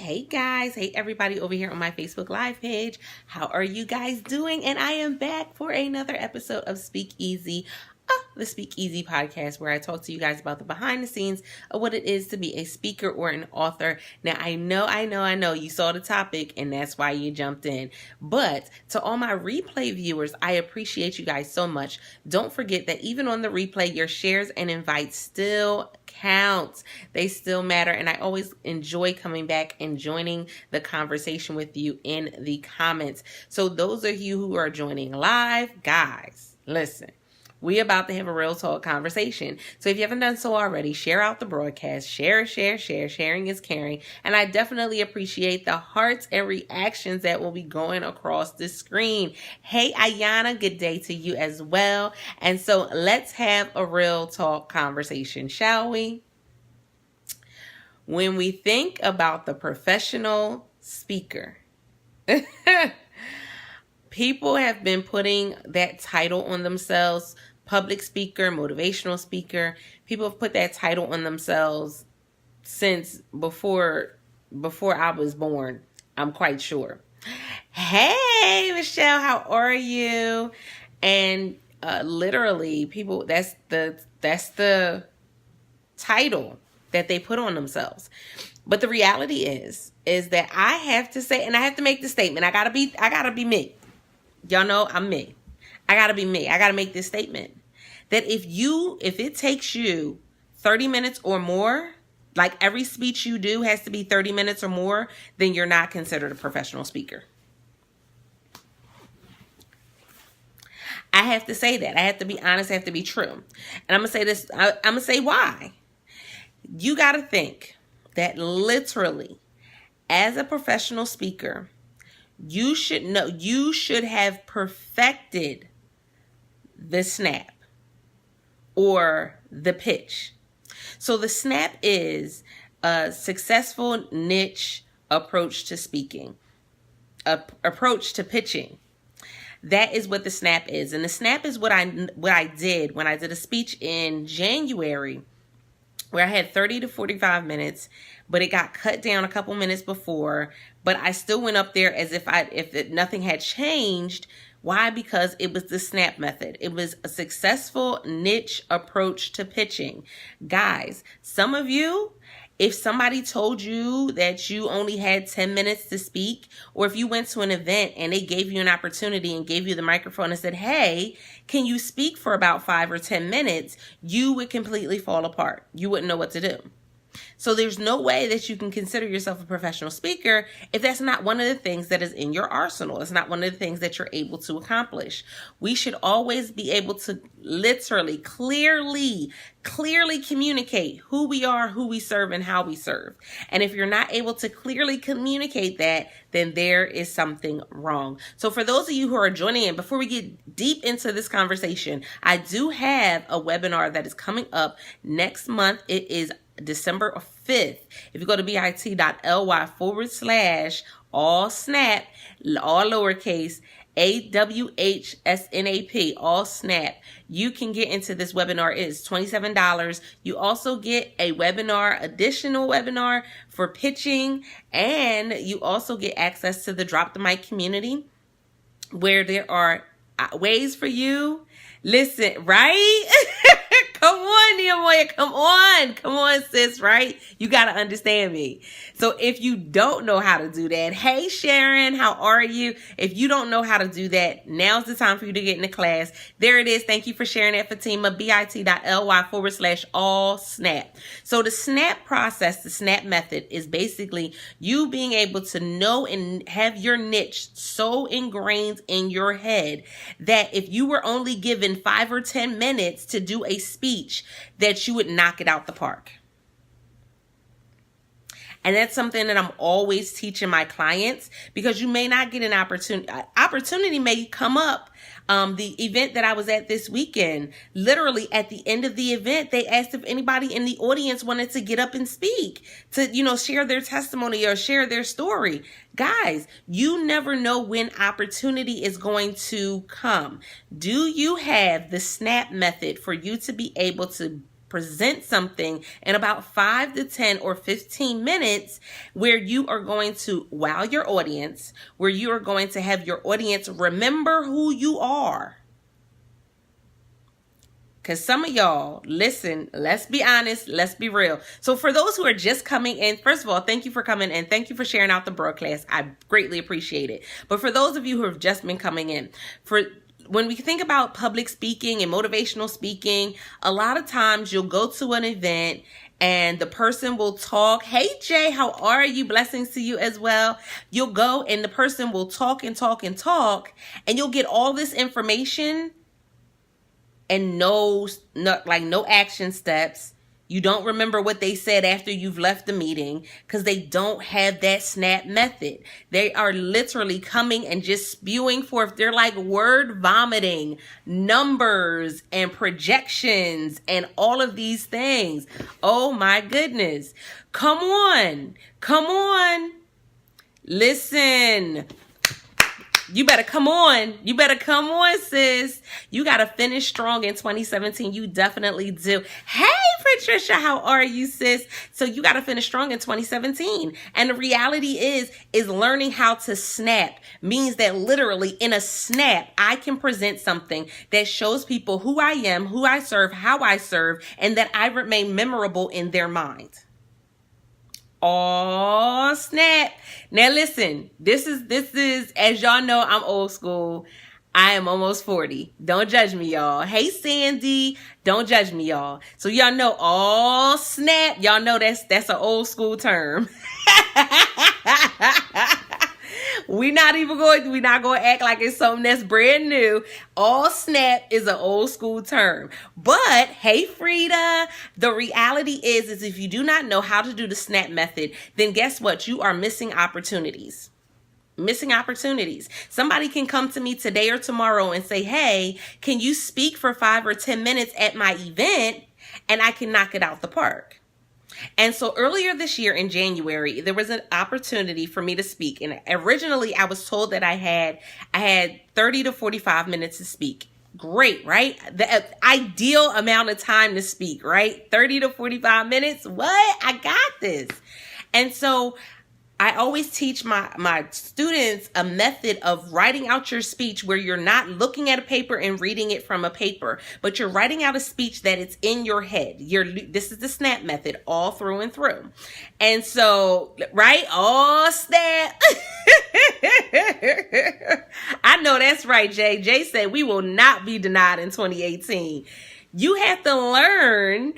Hey guys, hey everybody over here on my Facebook Live page. How are you guys doing? And I am back for another episode of Speak Easy, the Speak Easy podcast, where I talk to you guys about the behind the scenes of what it is to be a speaker or an author. Now, I know you saw the topic and that's why you jumped in. But to all my replay viewers, I appreciate you guys so much. Don't forget that even on the replay, your shares and invites still count. They still matter. And I always enjoy coming back and joining the conversation with you in the comments. So those of you who are joining live, guys, listen. We about to have a real talk conversation. So if you haven't done so already, share out the broadcast. Share. Sharing is caring. And I definitely appreciate the hearts and reactions that will be going across the screen. Hey, Ayana, good day to you as well. And so let's have a real talk conversation, shall we? When we think about the professional speaker, people have been putting that title on themselves, public speaker, motivational speaker. People have put that title on themselves since before I was born, I'm quite sure. Hey, Michelle, how are you? And literally, people, that's the title that they put on themselves. But the reality is that I have to say, and I have to make the statement, I gotta be me. Y'all know I'm me. I gotta be me. I gotta make this statement that if it takes you 30 minutes or more, like every speech you do has to be 30 minutes or more, then you're not considered a professional speaker. I have to say that. I have to be honest. I have to be true. And I'm gonna say this. I'm gonna say why. You gotta think that literally, as a professional speaker, you should have perfected the snap or the pitch. So the snap is a successful niche approach to speaking, approach to pitching. That is what the snap is. And the snap is what I did when I did a speech in January, where I had 30 to 45 minutes, but it got cut down a couple minutes before, but I still went up there as if nothing had changed. Why? Because it was the snap method. It was a successful niche approach to pitching. Guys, some of you, if somebody told you that you only had 10 minutes to speak, or if you went to an event and they gave you an opportunity and gave you the microphone and said, hey, can you speak for about 5 or 10 minutes, you would completely fall apart. You wouldn't know what to do. So there's no way that you can consider yourself a professional speaker if that's not one of the things that is in your arsenal. It's not one of the things that you're able to accomplish. We should always be able to literally, clearly communicate who we are, who we serve, and how we serve. And if you're not able to clearly communicate that, then there is something wrong. So for those of you who are joining in, before we get deep into this conversation, I do have a webinar that is coming up next month. It is December 5th. If you go to bit.ly/, all snap, all lowercase, AWHSNAP, all snap, you can get into this webinar. It is $27. You also get a additional webinar for pitching, and you also get access to the Drop the Mic community, where there are ways for you. Listen, right? Come on, Nehemiah. Come on, sis, right? You got to understand me. So if you don't know how to do that, hey, Sharon, how are you? If you don't know how to do that, now's the time for you to get in the class. There it is. Thank you for sharing that, Fatima. bit.ly/ all snap. So the snap process, the snap method, is basically you being able to know and have your niche so ingrained in your head that if you were only given 5 or 10 minutes to do a speech, that you would knock it out the park. And that's something that I'm always teaching my clients, because you may not get an opportunity. Opportunity may come up. The event that I was at this weekend, literally at the end of the event, they asked if anybody in the audience wanted to get up and speak, to, share their testimony or share their story. Guys, you never know when opportunity is going to come. Do you have the snap method for you to be able to present something in about 5 to 10 or 15 minutes where you are going to wow your audience, where you are going to have your audience remember who you are. Because some of y'all, listen, let's be honest, let's be real. So for those who are just coming in, first of all, thank you for coming in. Thank you for sharing out the broadcast. I greatly appreciate it. But for those of you who have just been coming in, when we think about public speaking and motivational speaking, a lot of times you'll go to an event and the person will talk. Hey, Jay, how are you? Blessings to you as well. You'll go and the person will talk and talk and talk, and you'll get all this information and no action steps. You don't remember what they said after you've left the meeting because they don't have that SNAP method. They are literally coming and just spewing forth. They're like word vomiting, numbers and projections and all of these things. Oh my goodness. Come on. Come on. Listen. You better come on. You better come on, sis. You got to finish strong in 2017. You definitely do. Hey, Patricia, how are you, sis? So you got to finish strong in 2017. And the reality is learning how to snap means that literally in a snap, I can present something that shows people who I am, who I serve, how I serve, and that I remain memorable in their mind. Oh, snap. Now listen, this is, as y'all know, I'm old school. I am almost 40. Don't judge me, y'all. Hey, Sandy. Don't judge me, y'all. So y'all know, oh, snap. Y'all know that's an old school term. We're not going to act like it's something that's brand new. All snap is an old school term. But hey, Frida, the reality is if you do not know how to do the SNAP method, then guess what? You are missing opportunities. Missing opportunities. Somebody can come to me today or tomorrow and say, hey, can you speak for 5 or 10 minutes at my event? And I can knock it out the park. And so earlier this year in January, there was an opportunity for me to speak. And originally I was told that I had 30 to 45 minutes to speak. Great, right? The ideal amount of time to speak, right? 30 to 45 minutes. What? I got this. And so I always teach my students a method of writing out your speech where you're not looking at a paper and reading it from a paper, but you're writing out a speech that it's in your head. This is the SNAP method all through and through. And so, right? Oh, snap. I know that's right, Jay. Jay said we will not be denied in 2018. You have to learn.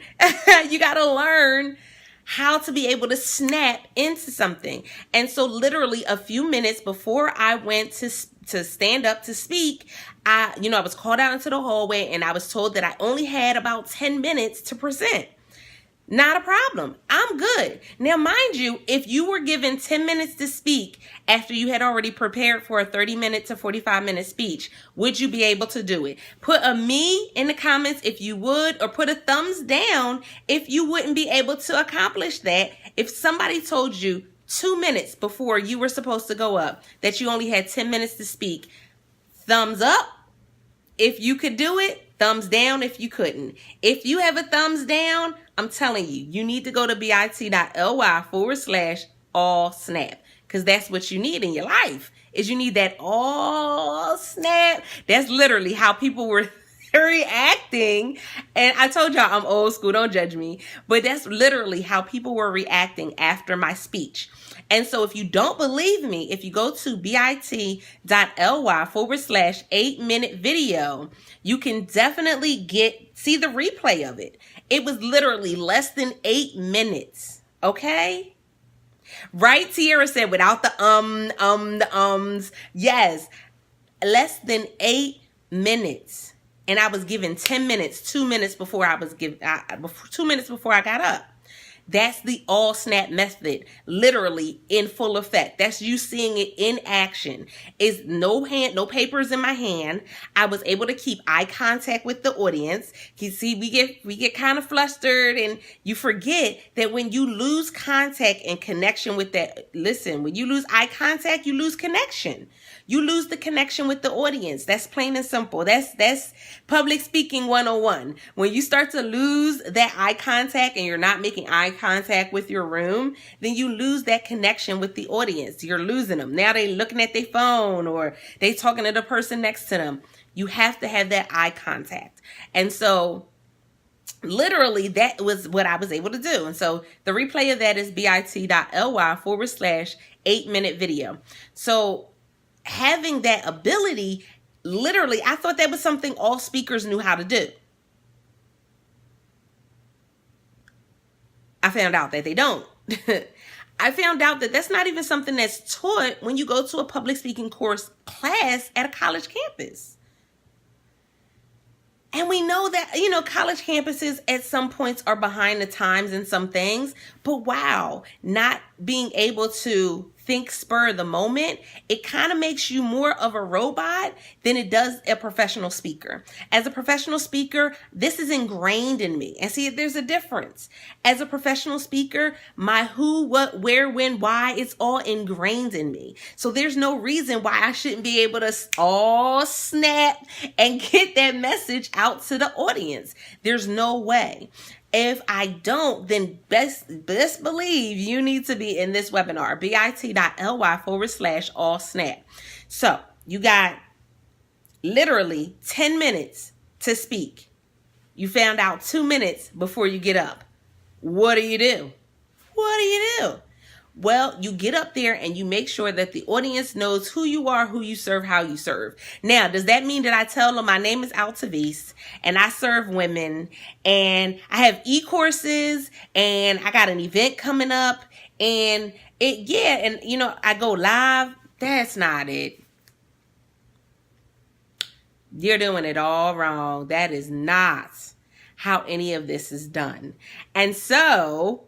You got to learn how to be able to snap into something. And so literally a few minutes before I went to stand up to speak, I was called out into the hallway and I was told that I only had about 10 minutes to present. Not a problem. I'm good. Now, mind you, if you were given 10 minutes to speak after you had already prepared for a 30-minute to 45-minute speech, would you be able to do it? Put a me in the comments if you would, or put a thumbs down if you wouldn't be able to accomplish that. If somebody told you 2 minutes before you were supposed to go up that you only had 10 minutes to speak, thumbs up if you could do it. Thumbs down if you couldn't. If you have a thumbs down, I'm telling you, you need to go to bit.ly/all snap, because that's what you need in your life. Is you need that all snap. That's literally how people were reacting. And I told y'all I'm old school, don't judge me, but that's literally how people were reacting after my speech. And so if you don't believe me, if you go to bit.ly/8-minute video, you can definitely see the replay of it. It was literally less than 8 minutes. Okay? Right? Tierra said without the the ums. Yes. Less than 8 minutes. And I was given 10 minutes, 2 minutes before I was 2 minutes before I got up. That's the all snap method, literally in full effect. That's you seeing it in action. Is no papers in my hand. I was able to keep eye contact with the audience. You see, we get kind of flustered, and you forget that when you lose contact and connection with that, listen, when you lose eye contact, you lose connection. You lose the connection with the audience. That's plain and simple. That's public speaking 101. When you start to lose that eye contact and you're not making eye contact with your room, then you lose that connection with the audience. You're losing them. Now they looking at their phone or they talking to the person next to them. You have to have that eye contact. And so literally that was what I was able to do. And so the replay of that is bit.ly/8-minute video. So having that ability, literally, I thought that was something all speakers knew how to do. I found out that they don't. I found out that that's not even something that's taught when you go to a public speaking course class at a college campus. And we know that, college campuses at some points are behind the times in some things, but wow, not being able to think spur of the moment, it kind of makes you more of a robot than it does a professional speaker. As a professional speaker, this is ingrained in me. And see, there's a difference. As a professional speaker, my who, what, where, when, why, it's all ingrained in me. So there's no reason why I shouldn't be able to all snap and get that message out to the audience. There's no way. If I don't, then best believe you need to be in this webinar, bit.ly/all-snap. So you got literally 10 minutes to speak. You found out 2 minutes before you get up. What do you do? Well, you get up there and you make sure that the audience knows who you are, who you serve, how you serve. Now, does that mean that I tell them my name is Altavis and I serve women and I have e-courses and I got an event coming up and I go live? That's not it. You're doing it all wrong. That is not how any of this is done. And so,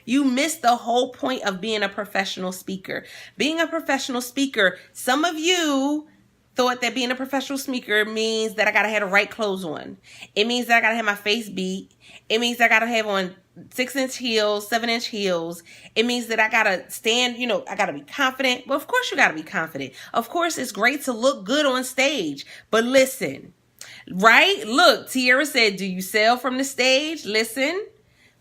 you miss the whole point of being a professional speaker. Being a professional speaker, some of you thought that being a professional speaker means that I gotta have the right clothes on. It means that I gotta have my face beat. It means that I gotta have on 6-inch heels, 7-inch heels. It means that I gotta stand, I gotta be confident. Well, of course you gotta be confident. Of course it's great to look good on stage, but listen, right? Look, Tiara said, do you sell from the stage? Listen,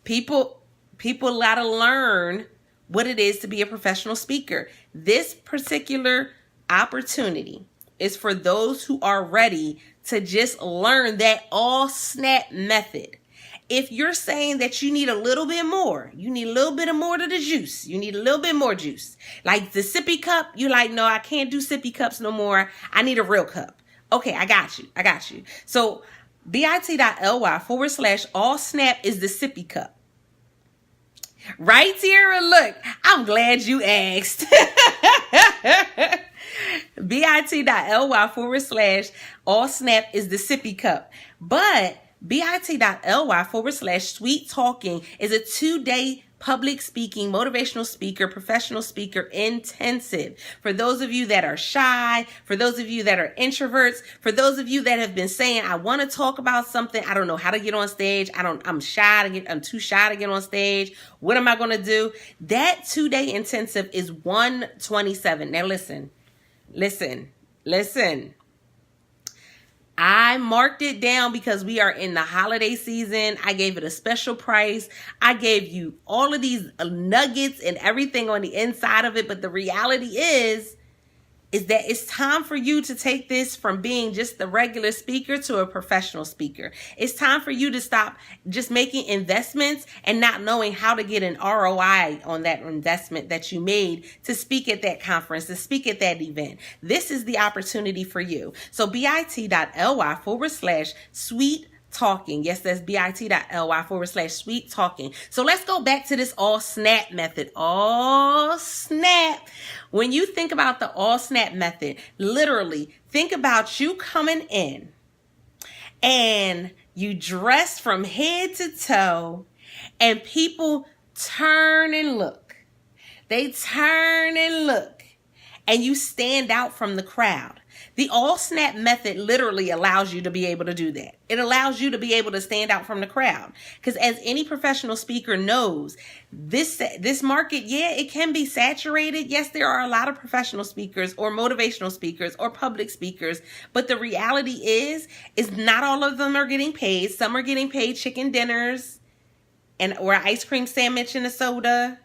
people gotta learn what it is to be a professional speaker. This particular opportunity is for those who are ready to just learn that all snap method. If you're saying that you need a little bit more, you need a little bit more to the juice. You need a little bit more juice. Like the sippy cup, you're like, no, I can't do sippy cups no more. I need a real cup. Okay, I got you. So bit.ly/all-snap is the sippy cup. Right, Tiara? Look, I'm glad you asked. bit.ly/all-snap is the sippy cup. But bit.ly/sweet talking is a 2-day public speaking, motivational speaker, professional speaker intensive. For those of you that are shy, for those of you that are introverts, for those of you that have been saying, I want to talk about something, I don't know how to get on stage, I'm too shy to get on stage. What am I going to do? That 2-day intensive is $127. Now listen. I marked it down because we are in the holiday season. I gave it a special price. I gave you all of these nuggets and everything on the inside of it. But the reality is that it's time for you to take this from being just the regular speaker to a professional speaker. It's time for you to stop just making investments and not knowing how to get an ROI on that investment that you made to speak at that conference, to speak at that event. This is the opportunity for you. So bit.ly/sweet talking. Yes, that's bit.ly/sweet talking. So let's go back to this all snap method. All snap. When you think about the all snap method, literally think about you coming in and You dress from head to toe, and people turn and look. They turn and look, and you stand out from the crowd. The all snap method literally allows you to be able to do that. It allows you to be able to stand out from the crowd. Because as any professional speaker knows, this market, yeah, it can be saturated. Yes, there are a lot of professional speakers or motivational speakers or public speakers. But the reality is not all of them are getting paid. Some are getting paid chicken dinners or an ice cream sandwich and a soda,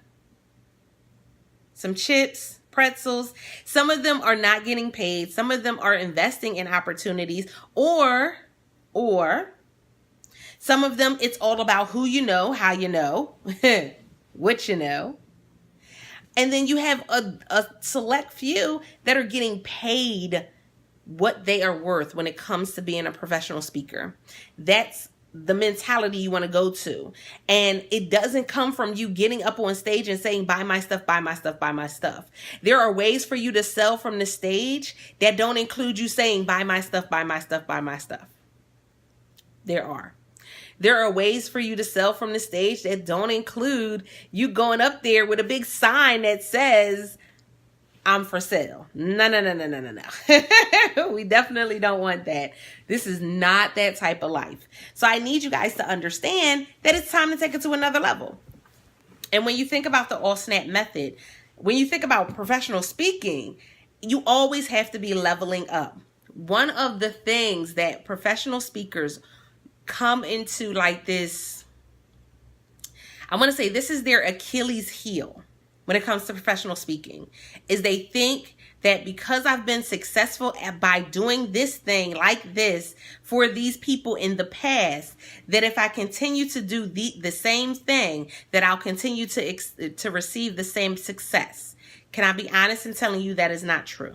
some chips, pretzels. Some of them are not getting paid. Some of them are investing in opportunities, or some of them, it's all about who you know, how you know, what you know. And then you have a select few that are getting paid what they are worth when it comes to being a professional speaker. That's the mentality you want to go to. And it doesn't come from you getting up on stage and saying, buy my stuff, buy my stuff, buy my stuff. There are ways for you to sell from the stage that don't include you saying, buy my stuff, buy my stuff, buy my stuff. There are ways for you to sell from the stage that don't include you going up there with a big sign that says, I'm for sale. No. We definitely don't want that. This is not that type of life. So I need you guys to understand that it's time to take it to another level. And when you think about the all snap method, when you think about professional speaking, you always have to be leveling up. One of the things that professional speakers come into like this, I want to say this is their Achilles heel when it comes to professional speaking, is they think that because I've been successful by doing this thing like this for these people in the past, that if I continue to do the same thing, that I'll continue to receive the same success. Can I be honest in telling you that is not true?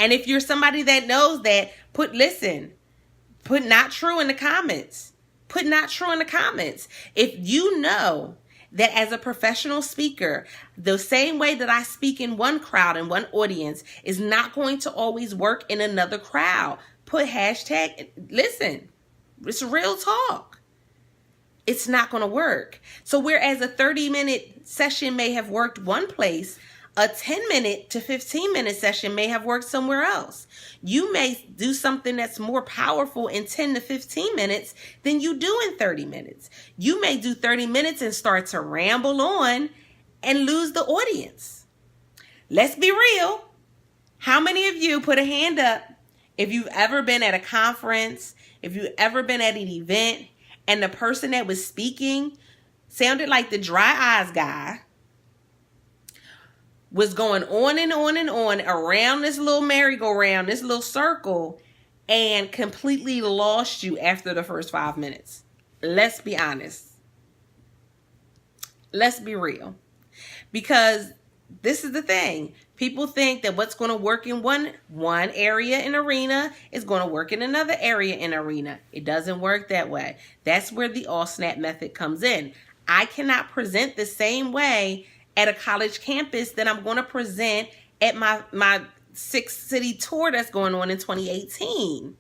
And if you're somebody that knows that, put not true in the comments. Put not true in the comments. If you know that as a professional speaker, the same way that I speak in one crowd and one audience is not going to always work in another crowd, put hashtag, listen, it's real talk. It's not going to work. So whereas a 30-minute session may have worked one place, a 10-minute to 15-minute session may have worked somewhere else. You may do something that's more powerful in 10 to 15 minutes than you do in 30 minutes. You may do 30 minutes and start to ramble on and lose the audience. Let's be real. How many of you, put a hand up, if you've ever been at a conference, if you've ever been at an event, and the person that was speaking sounded like the dry eyes guy, was going on and on and on around this little merry-go-round, this little circle, and completely lost you after the first 5 minutes. Let's be honest. Let's be real. Because this is the thing. People think that what's going to work in one area in arena is going to work in another area in arena. It doesn't work that way. That's where the all snap method comes in. I cannot present the same way at a college campus that I'm going to present at my 6-city tour that's going on in 2018.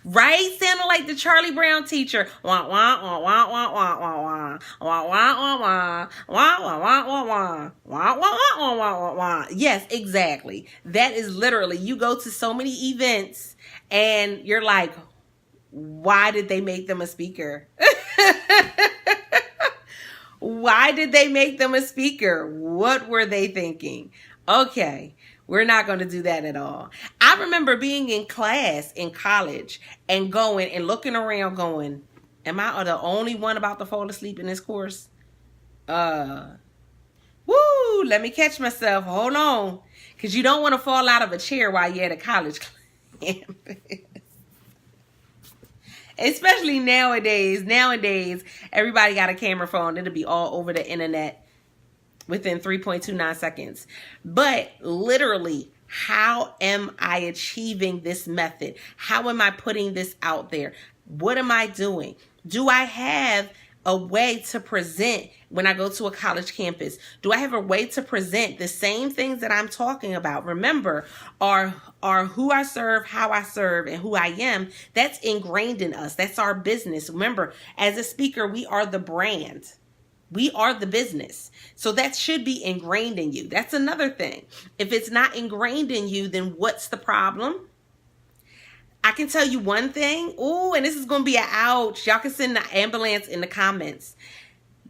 Right? Sounding like the Charlie Brown teacher. Wah, wah, wah, wah, wah, wah, wah, wah, wah, wah, wah, wah, wah, wah, wah, wah, wah, wah, wah, wah. Yes, exactly. That is literally, you go to so many events and you're like, why did they make them a speaker? Why did they make them a speaker? What were they thinking? Okay, we're not going to do that at all. I remember being in class in college and going and looking around going, am I the only one about to fall asleep in this course? Let me catch myself. Hold on. Because you don't want to fall out of a chair while you're at a college campus. Especially nowadays. Nowadays, everybody got a camera phone. It'll be all over the internet within 3.29 seconds. But literally, how am I achieving this method? How am I putting this out there? What am I doing? Do I have a way to present when I go to a college campus? Do I have a way to present the same things that I'm talking about? Remember, are who I serve, how I serve, and who I am, that's ingrained in us. That's our business. Remember, as a speaker, we are the brand. We are the business. So that should be ingrained in you. That's another thing. If it's not ingrained in you, then what's the problem? I can tell you one thing. Oh, and this is going to be an ouch. Y'all can send the ambulance in the comments.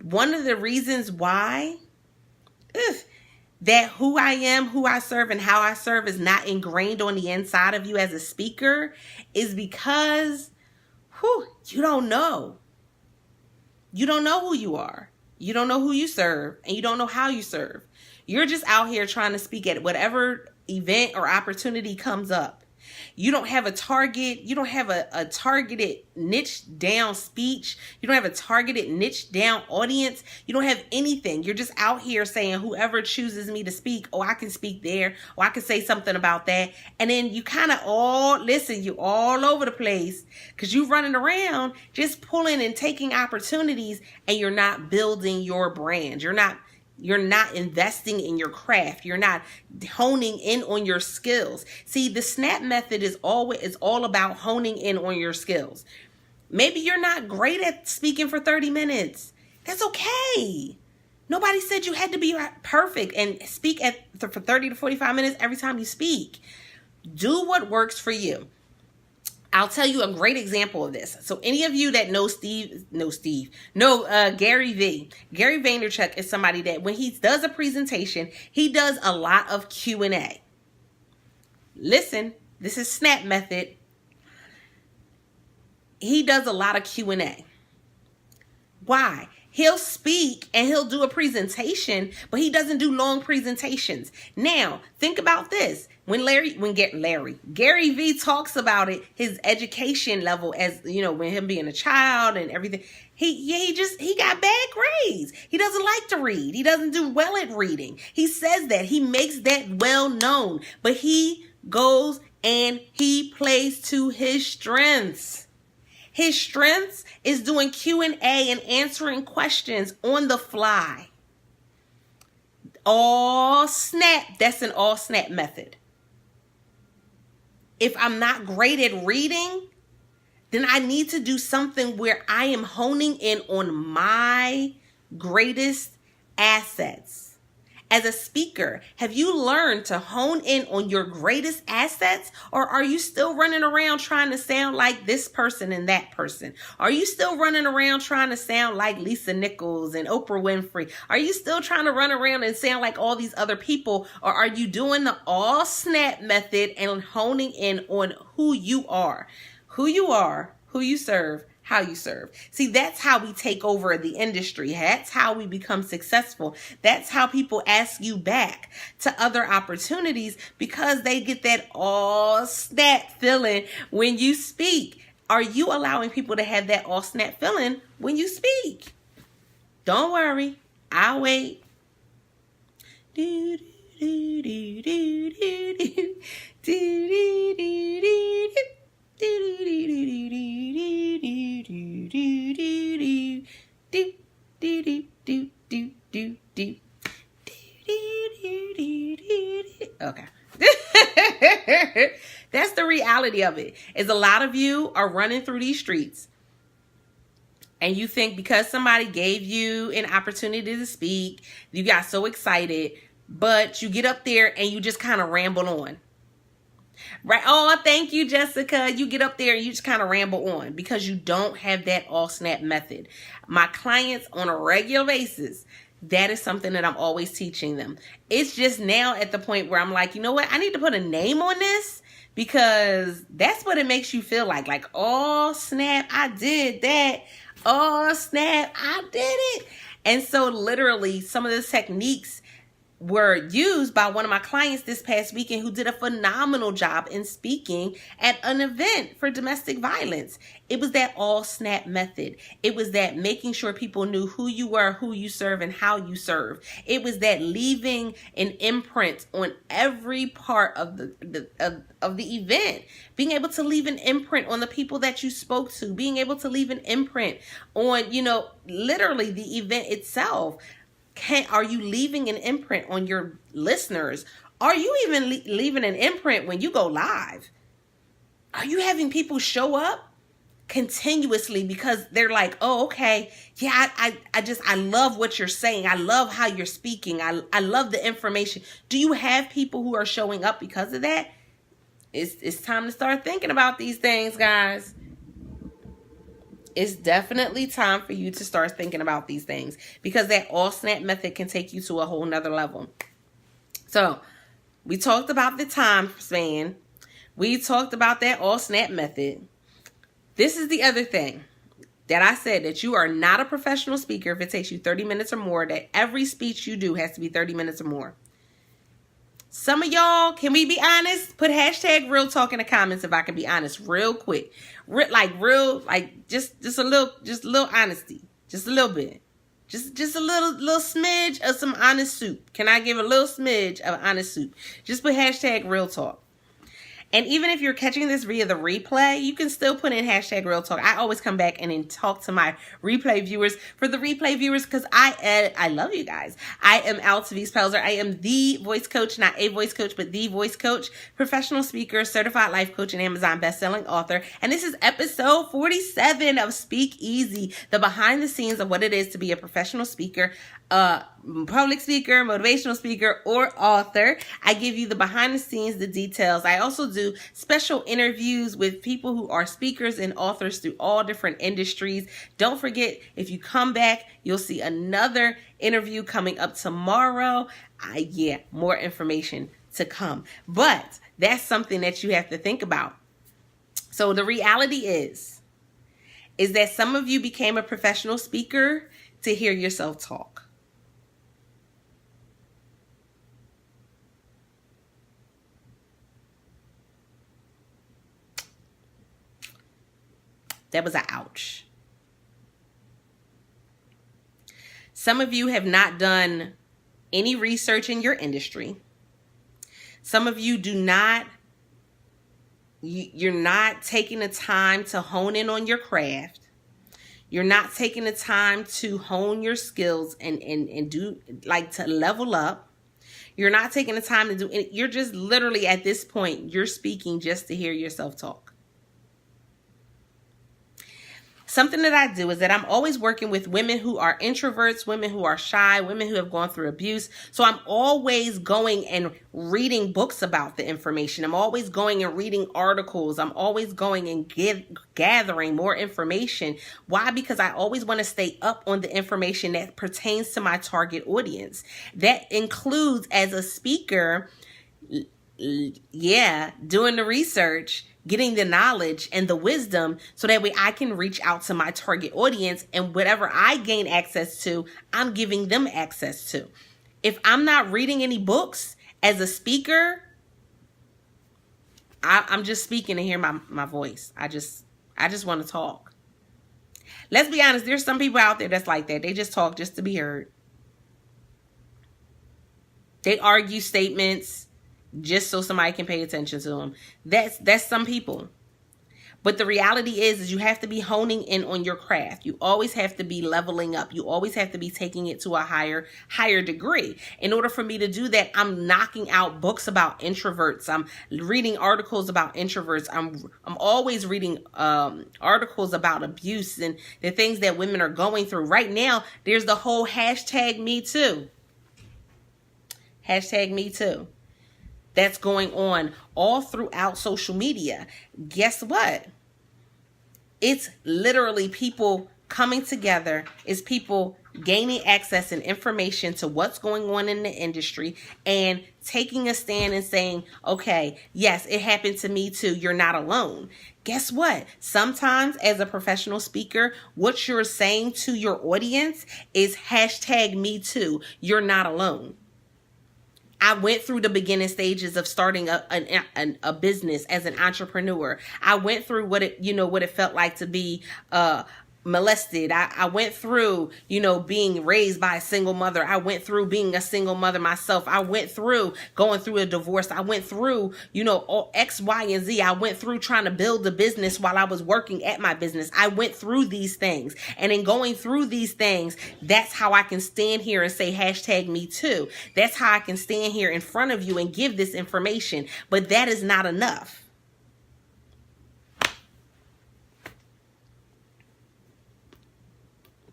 One of the reasons why that who I am, who I serve, and how I serve is not ingrained on the inside of you as a speaker is because you don't know. You don't know who you are. You don't know who you serve, and you don't know how you serve. You're just out here trying to speak at whatever event or opportunity comes up. You don't have a target. You don't have a targeted niche down speech. You don't have a targeted niche down audience. You don't have anything. You're just out here saying whoever chooses me to speak, I can speak there, or I can say something about that. And then you kind of you're all over the place because you're running around just pulling and taking opportunities, and you're not building your brand. You're not investing in your craft. You're not honing in on your skills. See, the SNAP method is all about honing in on your skills. Maybe you're not great at speaking for 30 minutes. That's okay. Nobody said you had to be perfect and speak for 30 to 45 minutes every time you speak. Do what works for you. I'll tell you a great example of this. So any of you that know Gary V. Gary Vaynerchuk is somebody that when he does a presentation, he does a lot of Q&A. Listen, this is SNAP method. He does a lot of Q&A. Why? He'll speak and he'll do a presentation, but he doesn't do long presentations. Now, think about this. When Gary V talks about it, his education level as, when him being a child and everything, he got bad grades. He doesn't like to read. He doesn't do well at reading. He says that. He makes that well known, but he goes and he plays to his strengths. His strengths is doing Q&A and answering questions on the fly. All SNAP, that's an all SNAP method. If I'm not great at reading, then I need to do something where I am honing in on my greatest assets. As a speaker, have you learned to hone in on your greatest assets, or are you still running around trying to sound like this person and that person? Are you still running around trying to sound like Lisa Nichols and Oprah Winfrey? Are you still trying to run around and sound like all these other people, or are you doing the all SNAP method and honing in on who you are, who you serve, how you serve? See, that's how we take over the industry. That's how we become successful. That's how people ask you back to other opportunities, because they get that all SNAP feeling when you speak. Are you allowing people to have that all SNAP feeling when you speak? Don't worry, I'll wait. Do, do, do, do, do, do, do, do, do, do. Okay. That's the reality of it. Is a lot of you are running through these streets and you think because somebody gave you an opportunity to speak, you got so excited, but you get up there and you just kind of ramble on. Right? Oh, thank you, Jessica. You get up there and you just kind of ramble on because you don't have that all SNAP method. My clients on a regular basis, that is something that I'm always teaching them. It's just now at the point where I'm like, you know what? I need to put a name on this, because that's what it makes you feel like, oh snap, I did that. Oh snap, I did it. And so literally some of the techniques were used by one of my clients this past weekend who did a phenomenal job in speaking at an event for domestic violence. It was that all snap method. It was that making sure people knew who you were, who you serve, and how you serve. It was that leaving an imprint on every part of the event, being able to leave an imprint on the people that you spoke to, being able to leave an imprint on, literally the event itself. Are you leaving an imprint on your listeners? Are you even leaving an imprint when you go live? Are you having people show up continuously because they're like, oh, okay, yeah, I love what you're saying. I love how you're speaking. I love the information. Do you have people who are showing up because of that? It's time to start thinking about these things, guys. It's definitely time for you to start thinking about these things, because that all snap method can take you to a whole nother level. So we talked about the time span. We talked about that all snap method. This is the other thing that I said, that you are not a professional speaker if it takes you 30 minutes or more, that every speech you do has to be 30 minutes or more. Some of y'all, can we be honest? Put hashtag real talk in the comments if I can be honest real quick. Just a little honesty. Just a little bit. Just a little smidge of some honest soup. Can I give a little smidge of honest soup? Just put hashtag real talk. And even if you're catching this via the replay, you can still put in hashtag real talk. I always come back and then talk to my replay viewers. For the replay viewers, because I love you guys. I am Altavice Pelzer. I am the voice coach, not a voice coach, but the voice coach, professional speaker, certified life coach, and Amazon bestselling author. And this is episode 47 of Speak Easy, the behind the scenes of what it is to be a professional speaker, public speaker, motivational speaker, or author. I give you the behind the scenes, the details. I also do special interviews with people who are speakers and authors through all different industries. Don't forget, if you come back, you'll see another interview coming up tomorrow. More information to come. But that's something that you have to think about. So the reality is that some of you became a professional speaker to hear yourself talk. That was an ouch. Some of you have not done any research in your industry. Some of you you're not taking the time to hone in on your craft. You're not taking the time to hone your skills and do, like, to level up. You're not taking the time to do it. You're just literally at this point, you're speaking just to hear yourself talk. Something that I do is that I'm always working with women who are introverts, women who are shy, women who have gone through abuse. So I'm always going and reading books about the information. I'm always going and reading articles. I'm always going and gathering more information. Why? Because I always want to stay up on the information that pertains to my target audience. That includes, as a speaker, doing the research, getting the knowledge and the wisdom, so that way I can reach out to my target audience, and whatever I gain access to, I'm giving them access to. If I'm not reading any books as a speaker, I'm just speaking to hear my voice. I just want to talk. Let's be honest, there's some people out there that's like that. They just talk just to be heard. They argue statements just so somebody can pay attention to them. That's some people. But the reality is you have to be honing in on your craft. You always have to be leveling up. You always have to be taking it to a higher degree. In order for me to do that, I'm knocking out books about introverts. I'm reading articles about introverts. I'm always reading articles about abuse and the things that women are going through. Right now, there's the whole hashtag Me Too. Hashtag Me Too. That's going on all throughout social media. Guess what? It's literally people coming together. It's people gaining access and information to what's going on in the industry and taking a stand and saying, okay, yes, it happened to me too. You're not alone. Guess what? Sometimes as a professional speaker, what you're saying to your audience is hashtag Me Too. You're not alone. I went through the beginning stages of starting a business as an entrepreneur. I went through what it felt like to be molested. I went through, being raised by a single mother. I went through being a single mother myself. I went through going through a divorce. I went through, all X, Y, and Z. I went through trying to build a business while I was working at my business. I went through these things. And in going through these things, that's how I can stand here and say #me too. That's how I can stand here in front of you and give this information. But that is not enough.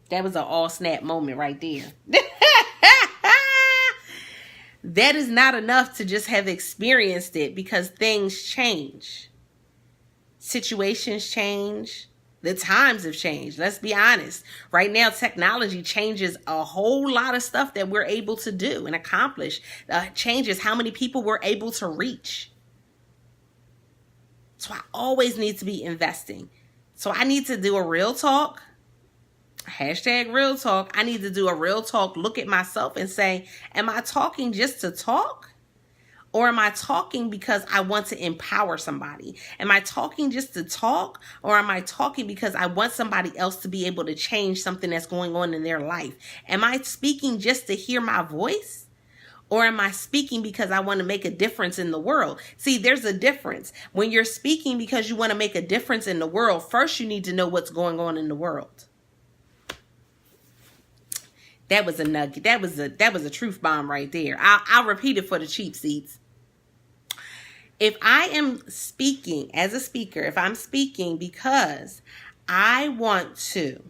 That was an all snap moment right there. That is not enough to just have experienced it, because things change. Situations change. The times have changed. Let's be honest. Right now, technology changes a whole lot of stuff that we're able to do and accomplish. Changes how many people we're able to reach. So I always need to be investing. So I need to do a real talk. #real talk. I need to do a real talk, look at myself and say, am I talking just to talk? Or am I talking because I want to empower somebody? Am I talking just to talk? Or am I talking because I want somebody else to be able to change something that's going on in their life? Am I speaking just to hear my voice? Or am I speaking because I want to make a difference in the world? See, there's a difference. When you're speaking because you want to make a difference in the world, first you need to know what's going on in the world. That was a nugget. That was a truth bomb right there. I'll repeat it for the cheap seats. If I am speaking as a speaker, if I'm speaking because I want to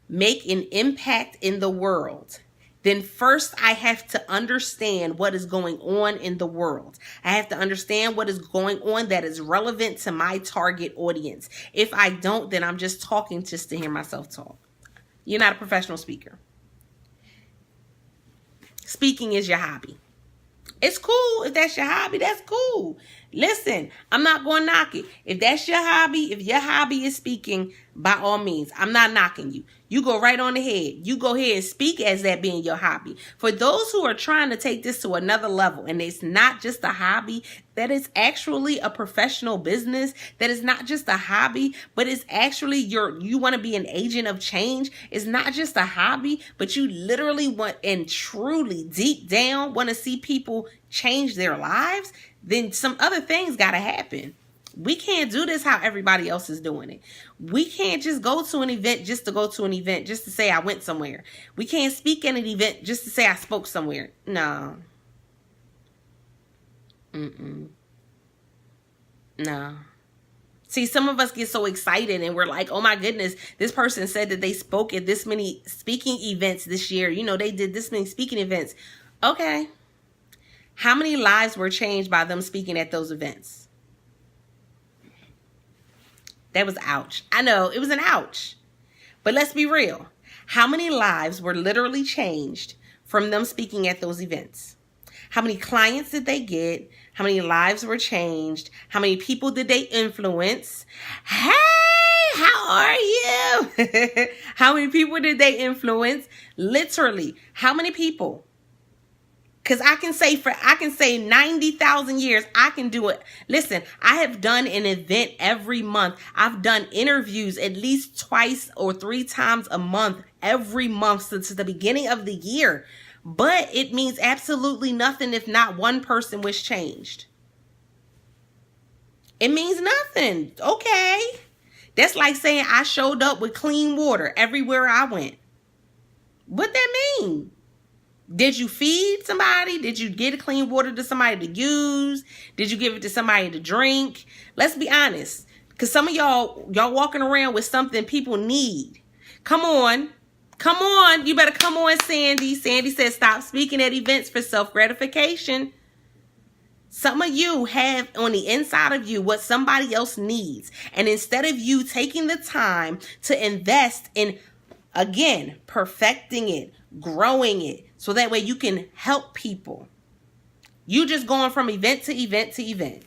make an impact in the world, then first I have to understand what is going on in the world. I have to understand what is going on that is relevant to my target audience. If I don't, then I'm just talking just to hear myself talk. You're not a professional speaker. Speaking is your hobby. It's cool. If that's your hobby, that's cool. Listen, I'm not going to knock it. If that's your hobby, if your hobby is speaking, by all means, I'm not knocking you. You go right on ahead. You go ahead and speak as that being your hobby. For those who are trying to take this to another level, and it's not just a hobby, that is actually a professional business, that is not just a hobby, but it's actually you want to be an agent of change. It's not just a hobby, but you literally want and truly deep down want to see people change their lives, then some other things got to happen. We can't do this how everybody else is doing it. We can't just go to an event just to go to an event, just to say I went somewhere. We can't speak at an event just to say I spoke somewhere. No. No. See, some of us get so excited and we're like, oh my goodness, this person said that they spoke at this many speaking events this year. They did this many speaking events. Okay. How many lives were changed by them speaking at those events? That was ouch. I know, it was an ouch. But let's be real. How many lives were literally changed from them speaking at those events? How many clients did they get? How many lives were changed? How many people did they influence? Hey, how are you? How many people did they influence? Literally, how many people? Because I can say 90,000 years, I can do it. Listen, I have done an event every month. I've done interviews at least twice or 3 times a month, every month since the beginning of the year. But it means absolutely nothing if not one person was changed. It means nothing. Okay. That's like saying I showed up with clean water everywhere I went. What that mean? Did you feed somebody? Did you get clean water to somebody to use? Did you give it to somebody to drink? Let's be honest. Because some of y'all walking around with something people need. Come on. Come on. You better come on, Sandy. Sandy said stop speaking at events for self-gratification. Some of you have on the inside of you what somebody else needs. And instead of you taking the time to invest in, again, perfecting it, growing it, so that way you can help people, you just going from event to event to event.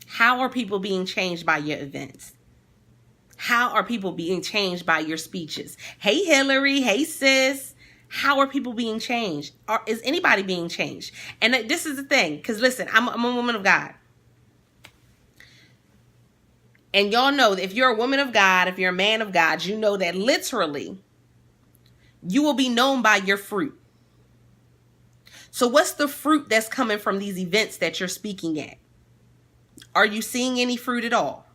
How are people being changed by your events? How are people being changed by your speeches? Hey, Hillary. Hey, sis. How are people being changed? Is anybody being changed? And this is the thing. Because listen, I'm a woman of God. And y'all know that if you're a woman of God, if you're a man of God, you know that literally you will be known by your fruit. So what's the fruit that's coming from these events that you're speaking at? Are you seeing any fruit at all?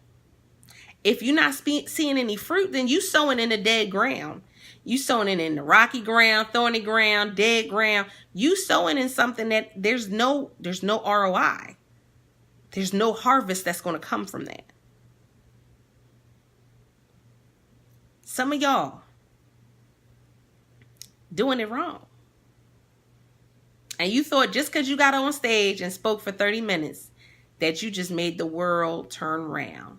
If you're not seeing any fruit, then you sowing in the dead ground. You sowing it in the rocky ground, thorny ground, dead ground. You sowing in something that there's no ROI. There's no harvest that's going to come from that. Some of y'all doing it wrong. And you thought just because you got on stage and spoke for 30 minutes that you just made the world turn round.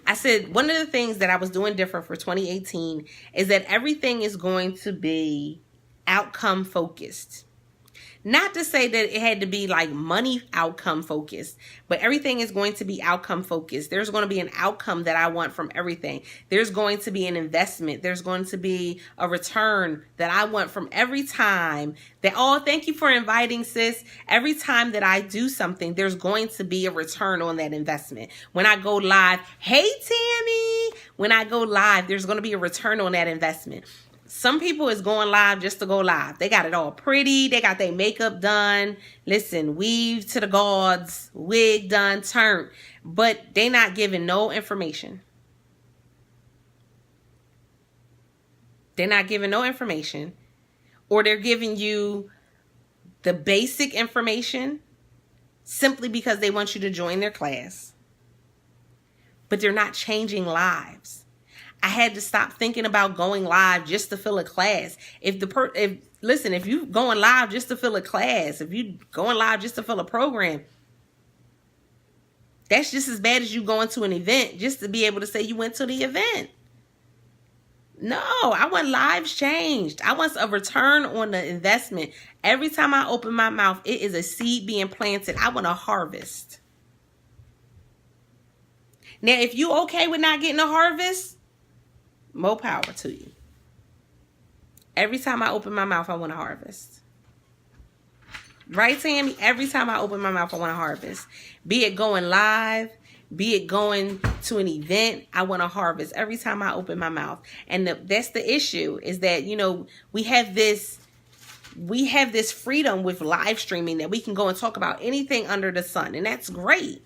I said one of the things that I was doing different for 2018 is that everything is going to be outcome focused. Not to say that it had to be like money outcome focused, but everything is going to be outcome focused. There's going to be an outcome that I want from everything. There's going to be an investment. There's going to be a return that I want from every time that, oh, thank you for inviting, sis. Every time that I do something, there's going to be a return on that investment. When I go live, hey, Tammy, when I go live, there's going to be a return on that investment. Some people is going live just to go live. They got it all pretty. They got their makeup done. Listen, weave to the gods, wig done, turned. But they not giving no information. They're not giving no information. Or they're giving you the basic information simply because they want you to join their class. But they're not changing lives. I had to stop thinking about going live just to fill a class. If you going live just to fill a class, if you going live just to fill a program, that's just as bad as you going to an event just to be able to say you went to the event. No, I want lives changed. I want a return on the investment. Every time I open my mouth, it is a seed being planted. I want a harvest. Now, if you okay with not getting a harvest, more power to you. Every time I open my mouth, I want to harvest. Right, Tammy? Every time I open my mouth, I want to harvest. Be it going live, be it going to an event, I want to harvest every time I open my mouth. And that's the issue, is that, we have this freedom with live streaming that we can go and talk about anything under the sun. And that's great.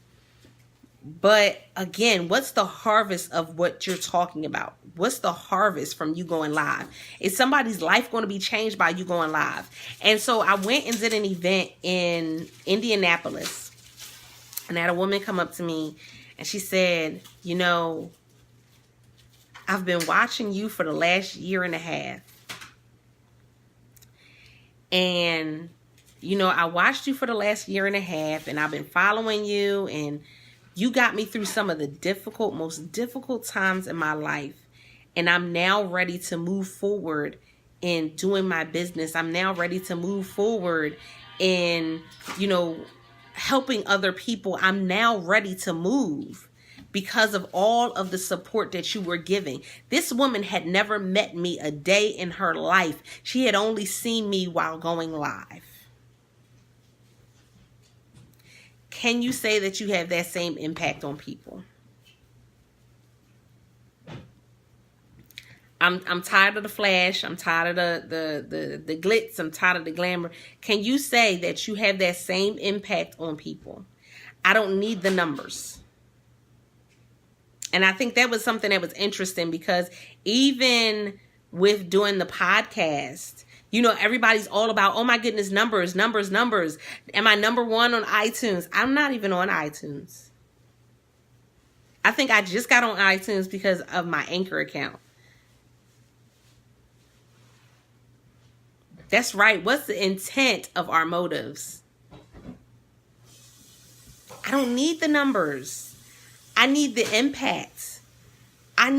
But again, what's the harvest of what you're talking about? What's the harvest from you going live? Is somebody's life going to be changed by you going live? And so I went and did an event in Indianapolis. And I had a woman come up to me and she said, I've been watching you for the last year and a half. And, I watched you for the last year and a half and I've been following you, and you got me through some of the most difficult times in my life. And I'm now ready to move forward in doing my business. I'm now ready to move forward in, helping other people. I'm now ready to move because of all of the support that you were giving. This woman had never met me a day in her life. She had only seen me while going live. Can you say that you have that same impact on people? I'm tired of the flash. I'm tired of the glitz. I'm tired of the glamour. Can you say that you have that same impact on people? I don't need the numbers. And I think that was something that was interesting, because even with doing the podcast, everybody's all about, oh my goodness, numbers. Am I number one on iTunes? I'm not even on iTunes. I think I just got on iTunes because of my Anchor account. That's right. What's the intent of our motives? I don't need the numbers. I need the impact. I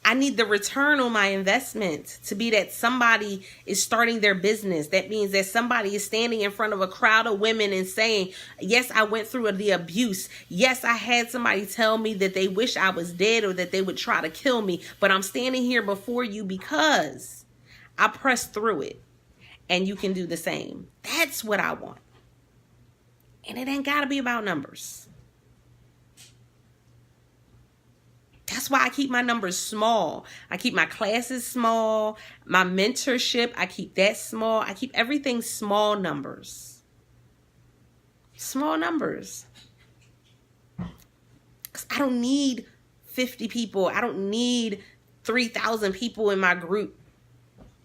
I need the return on my investment to be that somebody is starting their business. That means that somebody is standing in front of a crowd of women and saying, yes, I went through the abuse. Yes, I had somebody tell me that they wish I was dead or that they would try to kill me. But I'm standing here before you because I pressed through it. And you can do the same. That's what I want. And it ain't got to be about numbers. That's why I keep my numbers small. I keep my classes small. My mentorship, I keep that small. I keep everything small numbers. Small numbers. Because I don't need 50 people. I don't need 3,000 people in my group.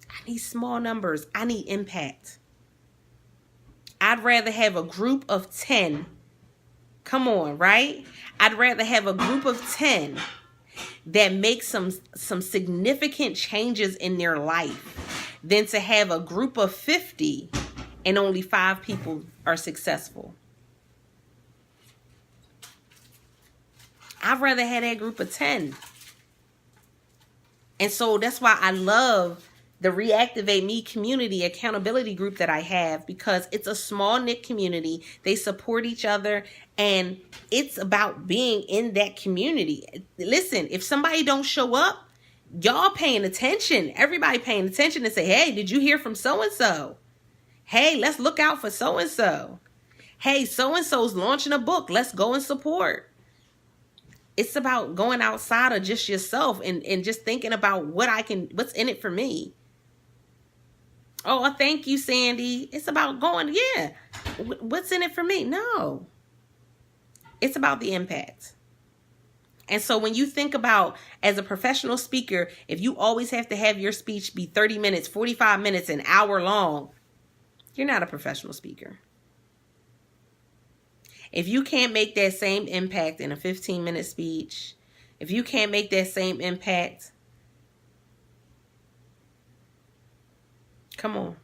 I need small numbers. I need impact. I'd rather have a group of 10. Come on, right? I'd rather have a group of 10 that make some significant changes in their life than to have a group of 50 and only 5 people are successful. I'd rather have that group of 10. And so that's why I love the Reactivate Me community accountability group that I have, because it's a small knit community. They support each other, and it's about being in that community. Listen, if somebody don't show up, y'all paying attention. Everybody paying attention and say, hey, did you hear from so-and-so? Hey, let's look out for so-and-so. Hey, so-and-so's launching a book. Let's go and support. It's about going outside of just yourself and just thinking about what's in it for me. Oh, thank you, Sandy. It's about going, yeah. What's in it for me? No. It's about the impact. And so when you think about, as a professional speaker, if you always have to have your speech be 30 minutes, 45 minutes, an hour long, you're not a professional speaker. If you can't make that same impact in a 15-minute speech, if you can't make that same impact, come on.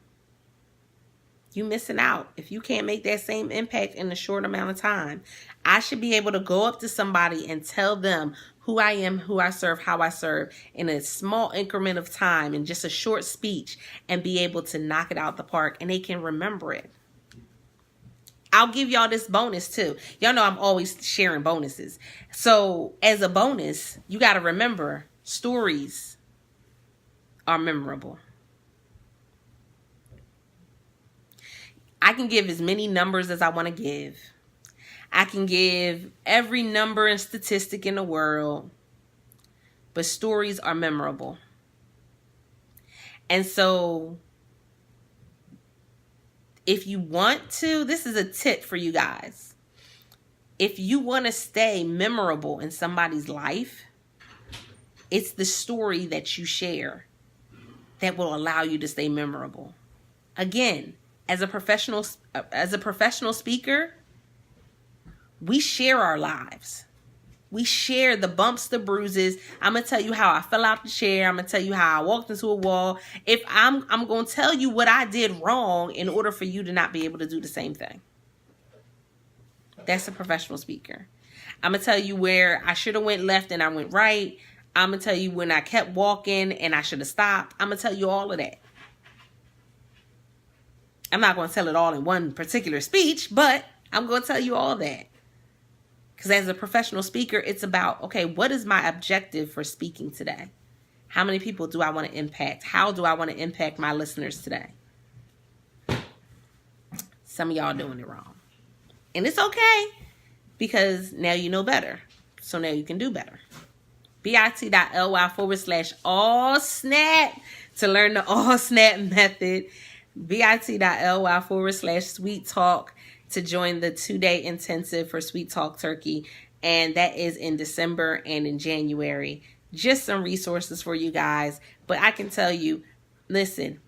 You missing out. If you can't make that same impact in a short amount of time, I should be able to go up to somebody and tell them who I am, who I serve, how I serve in a small increment of time, in just a short speech, and be able to knock it out the park, and they can remember it. I'll give y'all this bonus too. Y'all know I'm always sharing bonuses. So as a bonus, you got to remember, stories are memorable. I can give as many numbers as I want to give. I can give every number and statistic in the world, but stories are memorable. And so if you want to, this is a tip for you guys. If you want to stay memorable in somebody's life, it's the story that you share that will allow you to stay memorable. Again, as a professional speaker, we share our lives. We share the bumps, the bruises. I'm going to tell you how I fell out the chair. I'm going to tell you how I walked into a wall. If I'm going to tell you what I did wrong in order for you to not be able to do the same thing. That's a professional speaker. I'm going to tell you where I should have went left and I went right. I'm going to tell you when I kept walking and I should have stopped. I'm going to tell you all of that. I'm not going to tell it all in one particular speech, but I'm going to tell you all that. Because as a professional speaker, it's about, okay, what is my objective for speaking today? How many people do I want to impact? How do I want to impact my listeners today? Some of y'all doing it wrong. And it's okay, because now you know better. So now you can do better. bit.ly/all-snap to learn the all-snap method. bit.ly/sweet talk to join the 2-day intensive for Sweet Talk Turkey. And that is in December and in January. Just some resources for you guys. But I can tell you, listen,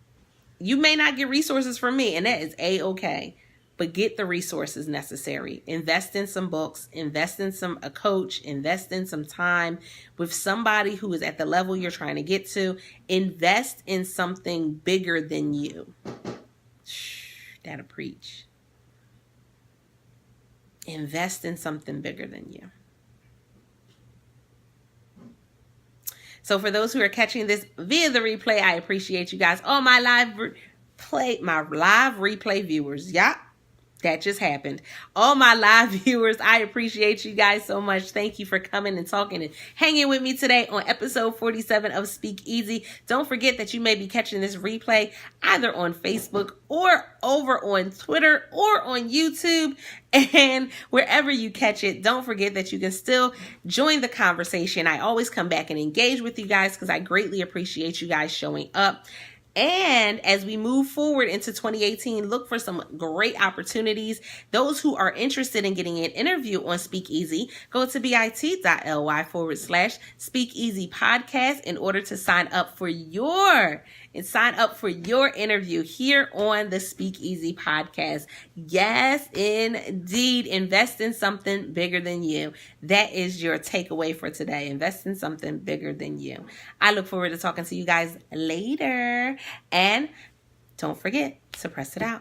you may not get resources from me, and that is A-okay. But get the resources necessary. Invest in some books. Invest in a coach. Invest in some time with somebody who is at the level you're trying to get to. Invest in something bigger than you. That'll preach. Invest in something bigger than you. So for those who are catching this via the replay, I appreciate you guys. All my live replay viewers. Yeah. That just happened. All my live viewers, I appreciate you guys so much. Thank you for coming and talking and hanging with me today on episode 47 of Speak Easy. Don't forget that you may be catching this replay either on Facebook or over on Twitter or on YouTube. And wherever you catch it, don't forget that you can still join the conversation. I always come back and engage with you guys because I greatly appreciate you guys showing up. And as we move forward into 2018, look for some great opportunities. Those who are interested in getting an interview on Speak Easy, go to bit.ly/Speak Easy podcast in order to sign up for your interview here on the Speak Easy podcast. Yes, indeed. Invest in something bigger than you. That is your takeaway for today. Invest in something bigger than you. I look forward to talking to you guys later. And don't forget to press it out.